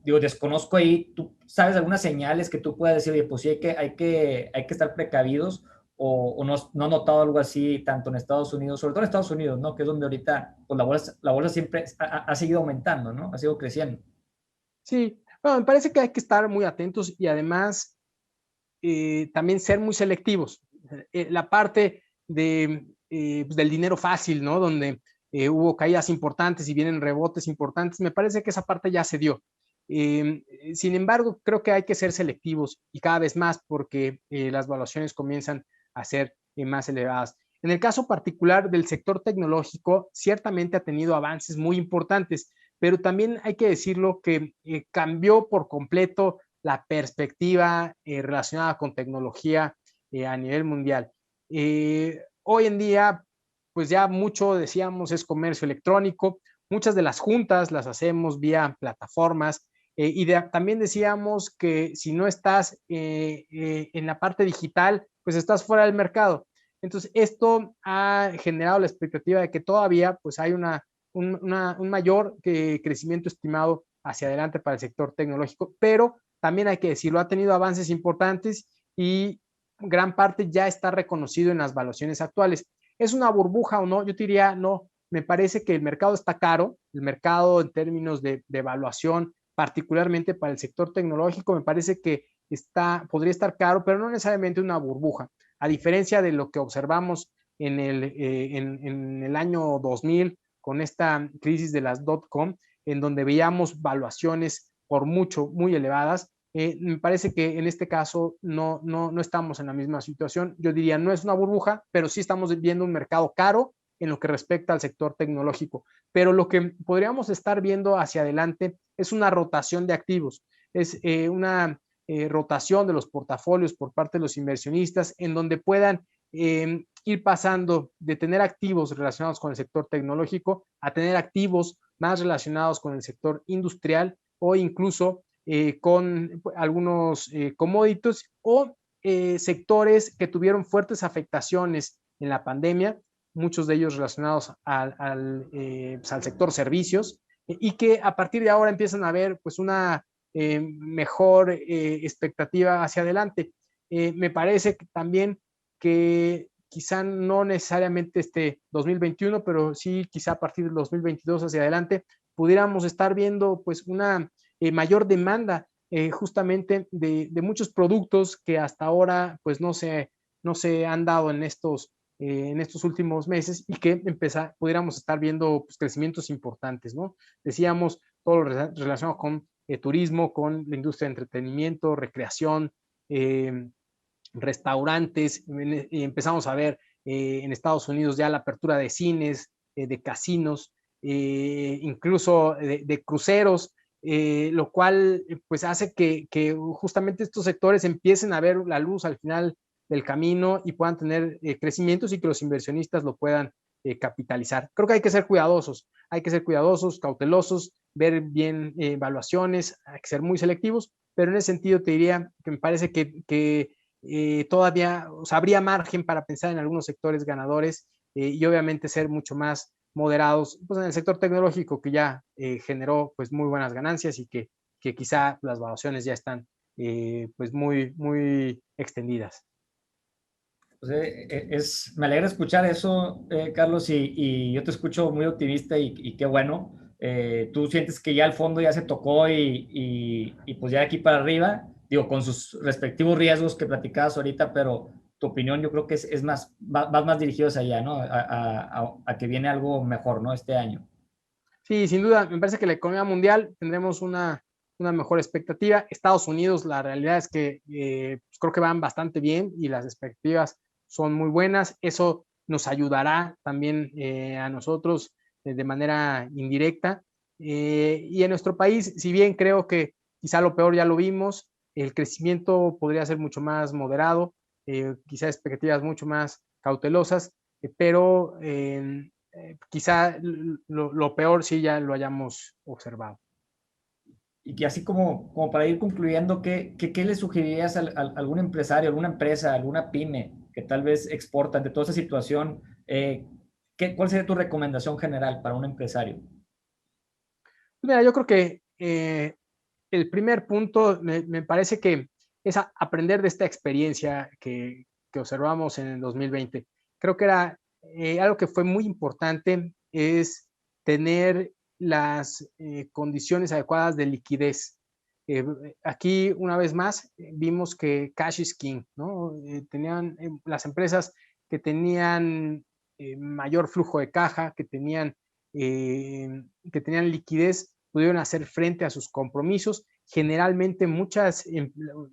digo, desconozco ahí, ¿tú sabes algunas señales que tú puedas decir, oye, pues sí hay que estar precavidos, o no has notado algo así tanto en Estados Unidos, sobre todo en Estados Unidos, ¿no? Que es donde ahorita pues, la bolsa siempre ha seguido aumentando, ¿no? Ha seguido creciendo. Sí, bueno, me parece que hay que estar muy atentos y además también ser muy selectivos. La parte pues del dinero fácil, ¿no? Donde hubo caídas importantes y vienen rebotes importantes, me parece que esa parte ya se dio. Sin embargo, creo que hay que ser selectivos y cada vez más porque las valuaciones comienzan a ser más elevadas. En el caso particular del sector tecnológico, ciertamente ha tenido avances muy importantes, pero también hay que decirlo que cambió por completo la perspectiva relacionada con tecnología a nivel mundial. Hoy en día, pues ya mucho, decíamos, es comercio electrónico. Muchas de las juntas las hacemos vía plataformas también decíamos que si no estás en la parte digital, pues estás fuera del mercado. Entonces, esto ha generado la expectativa de que todavía pues hay un mayor crecimiento estimado hacia adelante para el sector tecnológico, pero también hay que decirlo, ha tenido avances importantes y gran parte ya está reconocido en las valuaciones actuales. ¿Es una burbuja o no? Yo diría no. Me parece que el mercado está caro, el mercado en términos de evaluación, particularmente para el sector tecnológico, me parece que podría estar caro, pero no necesariamente una burbuja. A diferencia de lo que observamos en el año 2000 con esta crisis de las .com, en donde veíamos valuaciones por mucho, muy elevadas. Me parece que en este caso no estamos en la misma situación. Yo diría, no es una burbuja, pero sí estamos viendo un mercado caro en lo que respecta al sector tecnológico. Pero lo que podríamos estar viendo hacia adelante es una rotación de activos, es una rotación de los portafolios por parte de los inversionistas en donde puedan ir pasando de tener activos relacionados con el sector tecnológico a tener activos más relacionados con el sector industrial o incluso con algunos commodities o sectores que tuvieron fuertes afectaciones en la pandemia, muchos de ellos relacionados pues al sector servicios, y que a partir de ahora empiezan a ver pues una mejor expectativa hacia adelante. Me parece que también que quizá no necesariamente este 2021, pero sí quizá a partir del 2022 hacia adelante, pudiéramos estar viendo pues una mayor demanda justamente de muchos productos que hasta ahora pues no se han dado en estos últimos meses y que pudiéramos estar viendo pues, crecimientos importantes, ¿no? Decíamos todo lo relacionado con turismo, con la industria de entretenimiento, recreación, restaurantes, y empezamos a ver en Estados Unidos ya la apertura de cines, de casinos, incluso de cruceros, lo cual pues hace que justamente estos sectores empiecen a ver la luz al final del camino y puedan tener crecimientos y que los inversionistas lo puedan capitalizar. Creo que hay que ser cuidadosos, cautelosos, ver bien evaluaciones, hay que ser muy selectivos, pero en ese sentido te diría que me parece que todavía o sea, habría margen para pensar en algunos sectores ganadores y obviamente ser mucho más moderados pues, en el sector tecnológico que ya generó pues muy buenas ganancias y que quizá las valuaciones ya están pues muy extendidas. Pues, me alegra escuchar eso, Carlos, y yo te escucho muy optimista y qué bueno. Tú sientes que ya el fondo ya se tocó y pues ya de aquí para arriba, digo, con sus respectivos riesgos que platicabas ahorita, pero tu opinión yo creo que es más, vas más dirigidos allá, ¿no? A que viene algo mejor, ¿no? Este año. Sí, sin duda, me parece que la economía mundial tendremos una mejor expectativa. Estados Unidos, la realidad es que pues creo que van bastante bien y las expectativas son muy buenas. Eso nos ayudará también a nosotros de manera indirecta. Y en nuestro país, si bien creo que quizá lo peor ya lo vimos, el crecimiento podría ser mucho más moderado, quizá expectativas mucho más cautelosas, pero quizá lo peor sí ya lo hayamos observado. Y que así como para ir concluyendo, ¿qué le sugerirías a algún empresario, alguna empresa, alguna pyme que tal vez exporta de toda esa situación? ¿Cuál sería tu recomendación general para un empresario? Mira, yo creo que el primer punto me parece que es aprender de esta experiencia que observamos en el 2020. Creo que era algo que fue muy importante, es tener las condiciones adecuadas de liquidez. Aquí, una vez más, vimos que cash is king, ¿no? Tenían las empresas que tenían mayor flujo de caja, que tenían liquidez, pudieron hacer frente a sus compromisos. Generalmente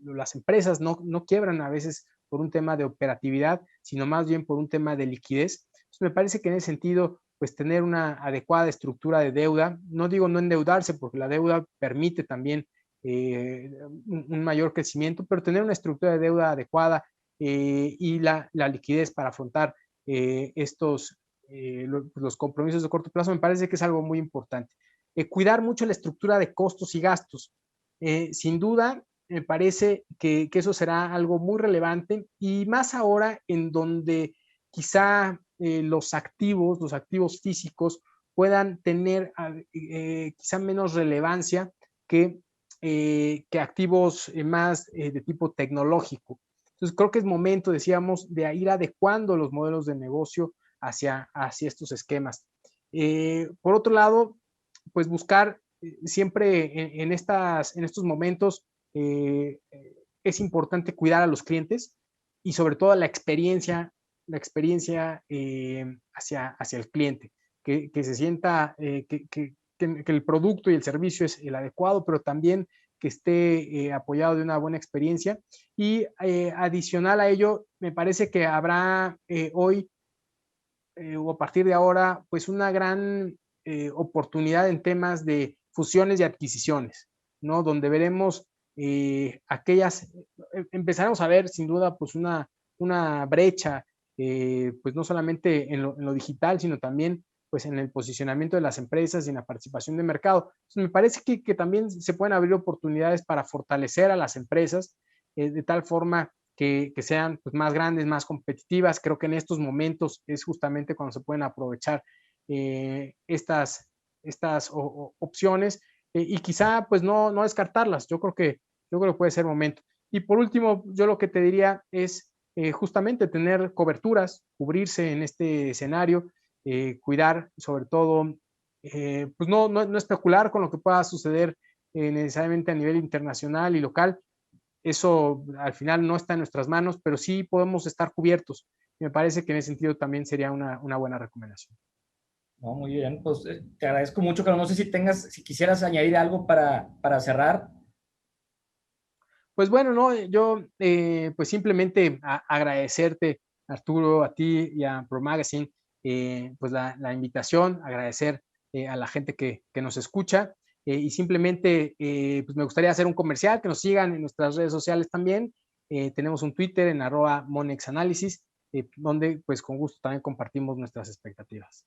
las empresas no quiebran a veces por un tema de operatividad, sino más bien por un tema de liquidez. Entonces, me parece que en ese sentido, pues tener una adecuada estructura de deuda, no digo no endeudarse, porque la deuda permite también un mayor crecimiento, pero tener una estructura de deuda adecuada y la liquidez para afrontar los compromisos de corto plazo me parece que es algo muy importante. Cuidar mucho la estructura de costos y gastos. Sin duda, me parece que eso será algo muy relevante y más ahora en donde quizá los activos físicos puedan tener quizá menos relevancia que activos más de tipo tecnológico. Entonces, creo que es momento, decíamos, de ir adecuando los modelos de negocio hacia estos esquemas. Por otro lado, pues buscar siempre en estos momentos es importante cuidar a los clientes y sobre todo la experiencia hacia el cliente, que se sienta que el producto y el servicio es el adecuado, pero también que esté apoyado de una buena experiencia. Y adicional a ello, me parece que habrá hoy o a partir de ahora, pues una gran oportunidad en temas de fusiones y adquisiciones, ¿no? Donde veremos empezaremos a ver sin duda pues una brecha, pues no solamente en lo digital, sino también pues en el posicionamiento de las empresas y en la participación de mercado. Entonces, me parece que también se pueden abrir oportunidades para fortalecer a las empresas de tal forma que sean pues, más grandes, más competitivas. Creo que en estos momentos es justamente cuando se pueden aprovechar estas opciones y quizá pues no descartarlas. Yo creo que puede ser momento. Y por último, yo lo que te diría es justamente tener coberturas, cubrirse en este escenario, cuidar sobre todo, pues no especular con lo que pueda suceder necesariamente a nivel internacional y local, eso al final no está en nuestras manos, pero sí podemos estar cubiertos. Me parece que en ese sentido también sería una buena recomendación. No, muy bien, pues te agradezco mucho, pero no sé si quisieras añadir algo para cerrar. Pues bueno, no, yo pues simplemente agradecerte, Arturo, a ti y a Pro Magazine, pues la invitación, agradecer a la gente que nos escucha y simplemente pues me gustaría hacer un comercial, que nos sigan en nuestras redes sociales también. Tenemos un Twitter en @monexanálisis, donde pues con gusto también compartimos nuestras expectativas.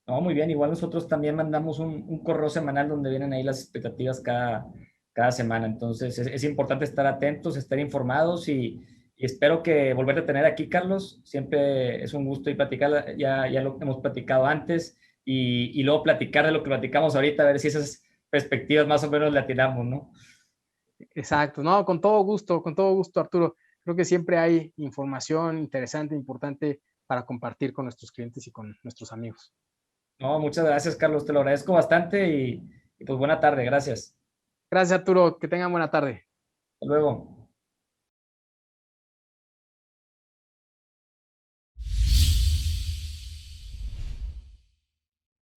No, muy bien, igual nosotros también mandamos un correo semanal donde vienen ahí las expectativas cada semana. Entonces es importante estar atentos, estar informados y espero que volverte a tener aquí, Carlos. Siempre es un gusto y platicar, ya lo hemos platicado antes y luego platicar de lo que platicamos ahorita, a ver si esas perspectivas más o menos le atinamos, ¿no? Exacto, no, con todo gusto, Arturo. Creo que siempre hay información interesante, importante para compartir con nuestros clientes y con nuestros amigos. No, muchas gracias, Carlos, te lo agradezco bastante y pues buena tarde, gracias. Gracias, Arturo. Que tengan buena tarde. Hasta luego.